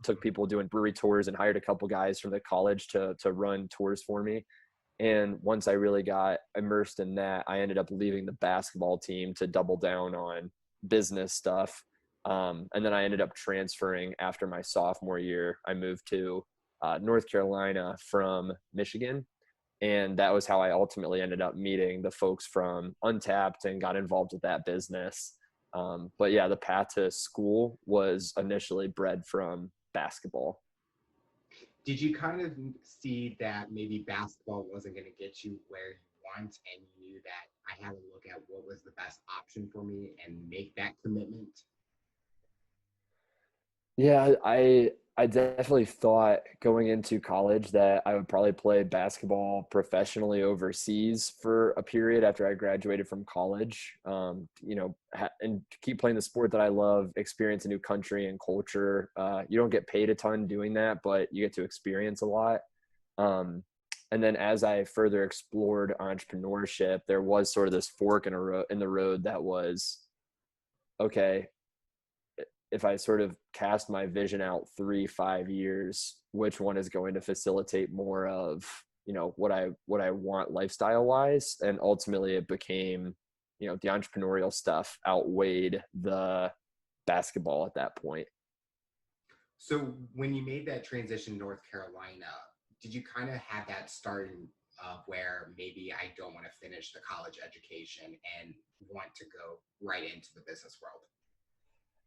took people doing brewery tours and hired a couple guys from the college to run tours for me. And once I really got immersed in that, I ended up leaving the basketball team to double down on business stuff. And then I ended up transferring after my sophomore year. I moved to North Carolina from Michigan. And that was how I ultimately ended up meeting the folks from Untapped and got involved with that business. But yeah, the path to school was initially bred from basketball. Did you kind of see that maybe basketball wasn't going to get you where you want, and you knew that I had to look at what was the best option for me and make that commitment? Yeah, I definitely thought going into college that I would probably play basketball professionally overseas for a period after I graduated from college. And keep playing the sport that I love, experience a new country and culture. You don't get paid a ton doing that, but you get to experience a lot. Um, and then as I further explored entrepreneurship, there was sort of this fork in the road that was, okay, if I sort of cast my vision out 3-5 years, which one is going to facilitate more of, what I want lifestyle wise. And ultimately it became, the entrepreneurial stuff outweighed the basketball at that point. So when you made that transition to North Carolina, did you kind of have that starting of where maybe I don't want to finish the college education and want to go right into the business world?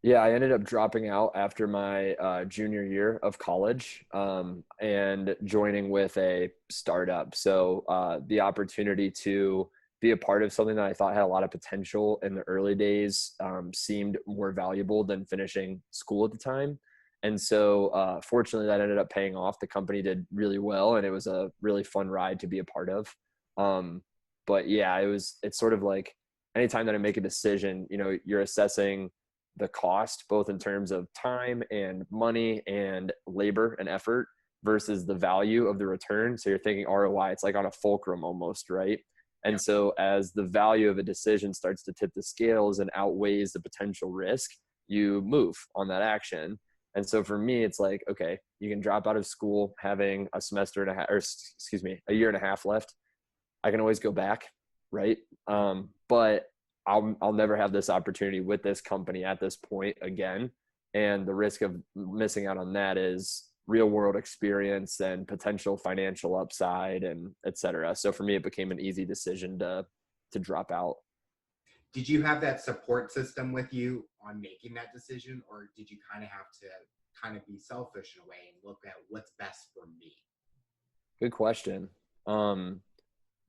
Yeah, I ended up dropping out after my junior year of college and joining with a startup. So the opportunity to be a part of something that I thought had a lot of potential in the early days seemed more valuable than finishing school at the time. And so fortunately, that ended up paying off. The company did really well, and it was a really fun ride to be a part of. But yeah, it's sort of like anytime that I make a decision, you're assessing the cost, both in terms of time and money and labor and effort versus the value of the return. So you're thinking ROI, it's like on a fulcrum almost, right? And so as the value of a decision starts to tip the scales and outweighs the potential risk, you move on that action. And so for me, it's like, okay, you can drop out of school having a semester and a half, or excuse me, a year and a half left. I can always go back, right? But I'll never have this opportunity with this company at this point again. And the risk of missing out on that is real world experience and potential financial upside and et cetera. So for me, it became an easy decision to drop out. Did you have that support system with you on making that decision, or did you kind of have to kind of be selfish in a way and look at what's best for me? Good question.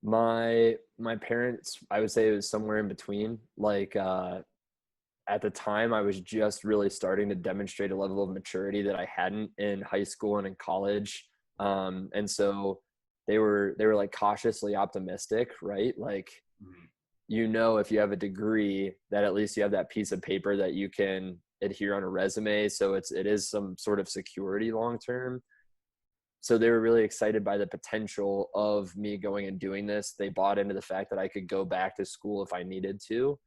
My parents, I would say it was somewhere in between. Like at the time I was just really starting to demonstrate a level of maturity that I hadn't in high school and in college. And so they were like cautiously optimistic, right? Like, Mhm. if you have a degree that at least you have that piece of paper that you can adhere on a resume. So it is some sort of security long term. So they were really excited by the potential of me going and doing this. They bought into the fact that I could go back to school if I needed to,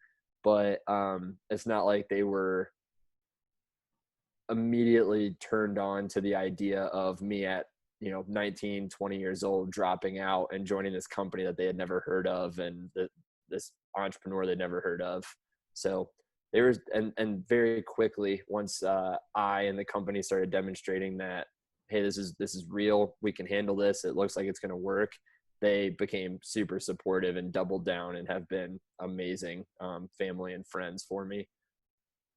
but it's not like they were immediately turned on to the idea of me at 19, 20 years old dropping out and joining this company that they had never heard of and this entrepreneur they'd never heard of. So they were, and very quickly once I and the company started demonstrating that, hey, this is real, we can handle this, it looks like it's going to work, they became super supportive and doubled down and have been amazing family and friends for me.